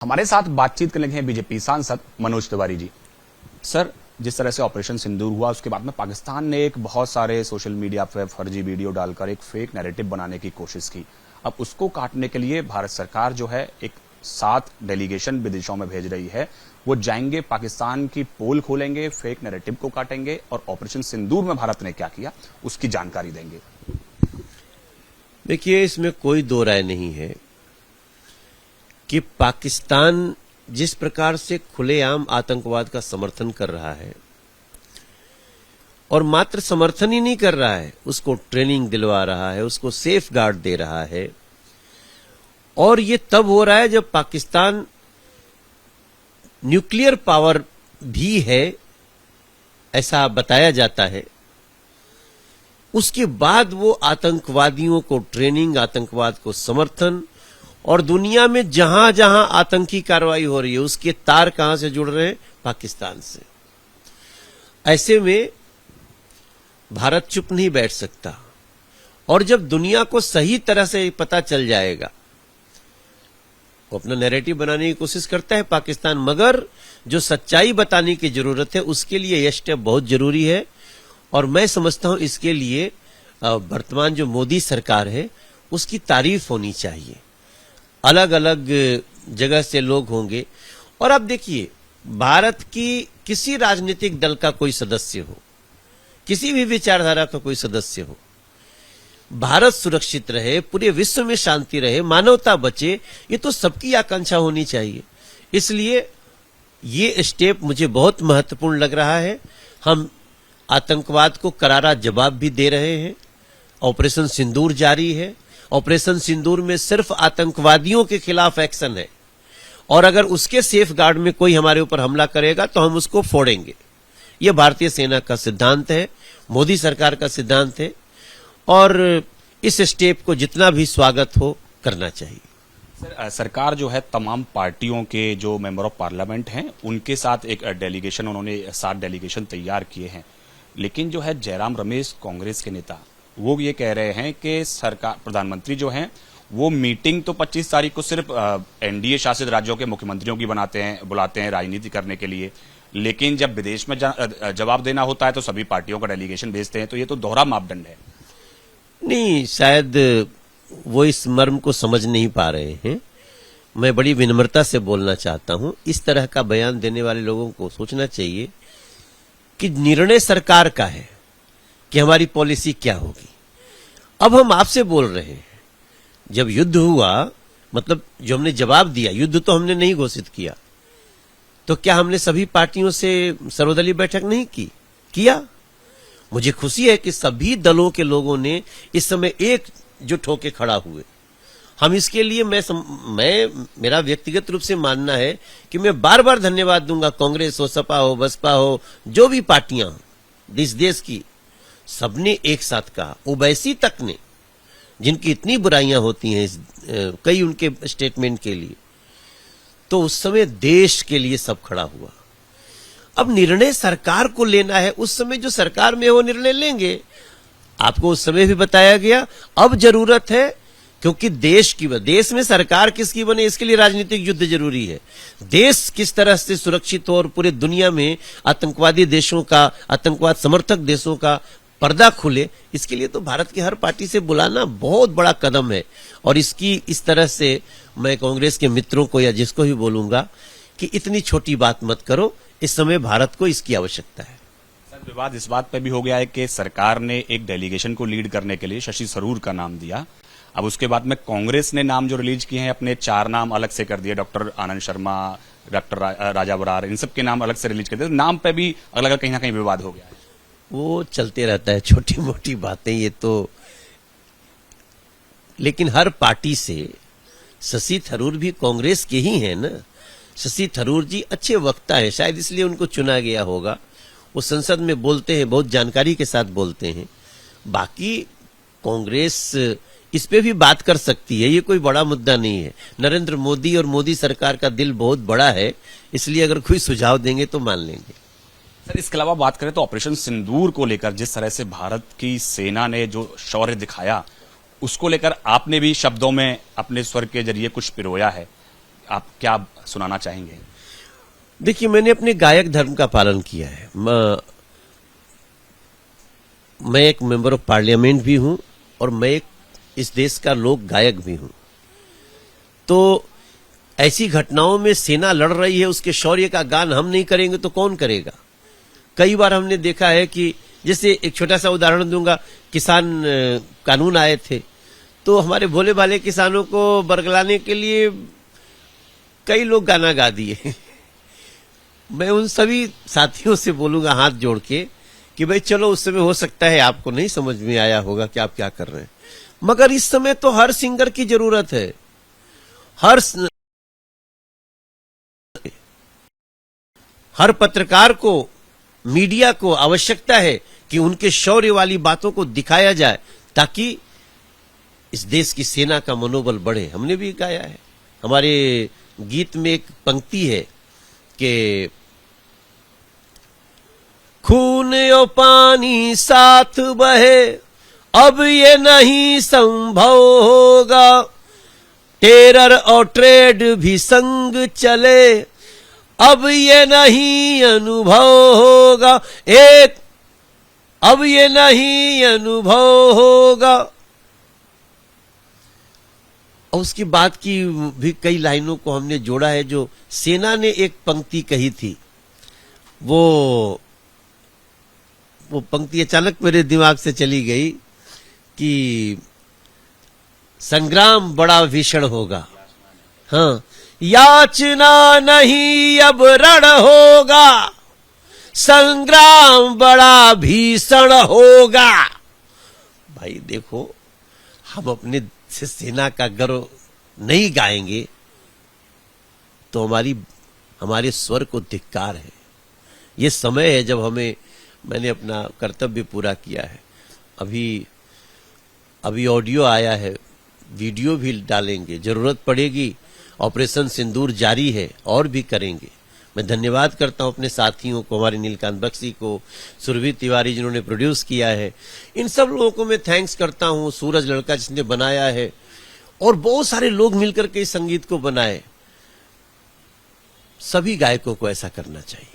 हमारे साथ बातचीत करने हैं बीजेपी सांसद मनोज तिवारी जी। सर, जिस तरह से ऑपरेशन सिंदूर हुआ उसके बाद में पाकिस्तान ने एक बहुत सारे सोशल मीडिया पर फर्जी वीडियो डालकर एक फेक नैरेटिव बनाने की कोशिश की। अब उसको काटने के लिए भारत सरकार जो है एक 7 डेलीगेशन विदेशों में भेज रही है। वो जाएंगे, पाकिस्तान की पोल खोलेंगे, फेक नैरेटिव को काटेंगे और ऑपरेशन सिंदूर में भारत ने क्या किया उसकी जानकारी देंगे। देखिए, इसमें कोई दो राय नहीं है कि पाकिस्तान जिस प्रकार से खुलेआम आतंकवाद का समर्थन कर रहा है, और मात्र समर्थन ही नहीं कर रहा है, उसको ट्रेनिंग दिलवा रहा है, उसको सेफ गार्ड दे रहा है। और ये तब हो रहा है जब पाकिस्तान न्यूक्लियर पावर भी है, ऐसा बताया जाता है। उसके बाद वो आतंकवादियों को ट्रेनिंग, आतंकवाद को समर्थन, और दुनिया में जहां जहां आतंकी कार्रवाई हो रही है उसके तार कहां से जुड़ रहे हैं? पाकिस्तान से। ऐसे में भारत चुप नहीं बैठ सकता, और जब दुनिया को सही तरह से पता चल जाएगा, वो अपना नैरेटिव बनाने की कोशिश करता है पाकिस्तान, मगर जो सच्चाई बताने की जरूरत है उसके लिए यह स्टेप बहुत जरूरी है। और मैं समझता हूं इसके लिए वर्तमान जो मोदी सरकार है उसकी तारीफ होनी चाहिए। अलग अलग जगह से लोग होंगे, और अब देखिए, भारत की किसी राजनीतिक दल का कोई सदस्य हो, किसी भी विचारधारा का कोई सदस्य हो, भारत सुरक्षित रहे, पूरे विश्व में शांति रहे, मानवता बचे, ये तो सबकी आकांक्षा होनी चाहिए। इसलिए ये स्टेप मुझे बहुत महत्वपूर्ण लग रहा है। हम आतंकवाद को करारा जवाब भी दे रहे हैं। ऑपरेशन सिंदूर जारी है। ऑपरेशन सिंदूर में सिर्फ आतंकवादियों के खिलाफ एक्शन है, और अगर उसके सेफ गार्ड में कोई हमारे ऊपर हमला करेगा तो हम उसको फोड़ेंगे। यह भारतीय सेना का सिद्धांत है, मोदी सरकार का सिद्धांत है, और इस स्टेप को जितना भी स्वागत हो करना चाहिए। सर, सरकार जो है तमाम पार्टियों के जो मेंबर ऑफ पार्लियामेंट हैं उनके साथ एक डेलीगेशन, उन्होंने 7 डेलीगेशन तैयार किए हैं। लेकिन जो है जयराम रमेश, कांग्रेस के नेता, वो ये कह रहे हैं कि सरकार, प्रधानमंत्री जो हैं वो मीटिंग तो 25 तारीख को सिर्फ एनडीए शासित राज्यों के मुख्यमंत्रियों की बुलाते हैं राजनीति करने के लिए, लेकिन जब विदेश में जवाब देना होता है तो सभी पार्टियों का डेलीगेशन भेजते हैं। तो ये तो दोहरा मापदंड है। नहीं, शायद वो इस मर्म को समझ नहीं पा रहे हैं। मैं बड़ी विनम्रता से बोलना चाहता हूं, इस तरह का बयान देने वाले लोगों को सोचना चाहिए कि निर्णय सरकार का है कि हमारी पॉलिसी क्या होगी। अब हम आपसे बोल रहे हैं, जब युद्ध हुआ, मतलब जो हमने जवाब दिया, युद्ध तो हमने नहीं घोषित किया, तो क्या हमने सभी पार्टियों से सर्वदलीय बैठक नहीं किया? मुझे खुशी है कि सभी दलों के लोगों ने इस समय एकजुट होकर खड़ा हुए। हम इसके लिए मेरा व्यक्तिगत रूप से मानना है कि मैं बार बार धन्यवाद दूंगा, कांग्रेस हो, सपा हो, बसपा हो, जो भी पार्टियां इस देश की, सबने एक साथ कहा। ओवैसी तक ने, जिनकी इतनी बुराइयां होती हैं कई उनके स्टेटमेंट के लिए, तो उस समय देश के लिए सब खड़ा हुआ। अब निर्णय सरकार को लेना है, उस समय जो सरकार में वो निर्णय लेंगे। आपको उस समय भी बताया गया। अब जरूरत है, क्योंकि देश में सरकार किसकी बने, इसके लिए राजनीतिक युद्ध जरूरी है। देश किस तरह से सुरक्षित हो और पूरे दुनिया में आतंकवादी देशों का, आतंकवाद समर्थक देशों का पर्दा खुले, इसके लिए तो भारत की हर पार्टी से बुलाना बहुत बड़ा कदम है। और इस तरह से मैं कांग्रेस के मित्रों को या जिसको भी बोलूंगा कि इतनी छोटी बात मत करो, इस समय भारत को इसकी आवश्यकता है। सर, विवाद इस बात पे भी हो गया है कि सरकार ने एक डेलीगेशन को लीड करने के लिए शशि थरूर का नाम दिया। अब उसके बाद में कांग्रेस ने नाम जो रिलीज किए हैं अपने 4 नाम अलग से कर दिए, डॉक्टर आनंद शर्मा, डॉक्टर राजा बरार, इन सब के नाम अलग से रिलीज कर दिए। नाम पे भी अलग अलग कहीं ना कहीं विवाद हो गया है। वो चलते रहता है, छोटी मोटी बातें ये तो। लेकिन हर पार्टी से शशि थरूर भी कांग्रेस के ही हैं ना। शशि थरूर जी अच्छे वक्ता है, शायद इसलिए उनको चुना गया होगा। वो संसद में बोलते हैं, बहुत जानकारी के साथ बोलते हैं। बाकी कांग्रेस इस पे भी बात कर सकती है, ये कोई बड़ा मुद्दा नहीं है। नरेंद्र मोदी और मोदी सरकार का दिल बहुत बड़ा है, इसलिए अगर कोई सुझाव देंगे तो मान लेंगे। सर, इसके अलावा बात करें तो ऑपरेशन सिंदूर को लेकर जिस तरह से भारत की सेना ने जो शौर्य दिखाया, उसको लेकर आपने भी शब्दों में अपने स्वर के जरिए कुछ पिरोया है। आप क्या सुनाना चाहेंगे? देखिए, मैंने अपने गायक धर्म का पालन किया है। मैं एक मेंबर ऑफ पार्लियामेंट भी हूं और मैं एक इस देश का लोक गायक भी हूं। तो ऐसी घटनाओं में सेना लड़ रही है, उसके शौर्य का गान हम नहीं करेंगे तो कौन करेगा? कई बार हमने देखा है कि जैसे एक छोटा सा उदाहरण दूंगा, किसान कानून आए थे तो हमारे भोले भाले किसानों को बरगलाने के लिए कई लोग गाना गा दिए। मैं उन सभी साथियों से बोलूंगा हाथ जोड़ के कि भाई चलो, उस समय हो सकता है आपको नहीं समझ में आया होगा कि आप क्या कर रहे हैं, मगर इस समय तो हर सिंगर की जरूरत है। हर पत्रकार को, मीडिया को आवश्यकता है कि उनके शौर्य वाली बातों को दिखाया जाए ताकि इस देश की सेना का मनोबल बढ़े। हमने भी गाया है, हमारे गीत में एक पंक्ति है कि खून और पानी साथ बहे, अब ये नहीं संभव होगा, टेरर और ट्रेड भी संग चले, अब ये नहीं अनुभव होगा, अब ये नहीं अनुभव होगा। और उसकी बात की भी कई लाइनों को हमने जोड़ा है। जो सेना ने एक पंक्ति कही थी, वो पंक्ति अचानक मेरे दिमाग से चली गई कि संग्राम बड़ा भीषण होगा, हाँ, याचना नहीं अब रण होगा, संग्राम बड़ा भीषण होगा। भाई देखो, हम अपने से सेना का गर्व नहीं गाएंगे तो हमारे स्वर को धिक्कार है। ये समय है जब मैंने अपना कर्तव्य पूरा किया है। अभी ऑडियो आया है, वीडियो भी डालेंगे, जरूरत पड़ेगी ऑपरेशन सिंदूर जारी है और भी करेंगे। मैं धन्यवाद करता हूं अपने साथियों को, हमारे नीलकांत बख्शी को, सुरभि तिवारी जिन्होंने प्रोड्यूस किया है, इन सब लोगों को मैं थैंक्स करता हूं। सूरज लड़का जिसने बनाया है, और बहुत सारे लोग मिलकर के इस संगीत को बनाए। सभी गायकों को ऐसा करना चाहिए।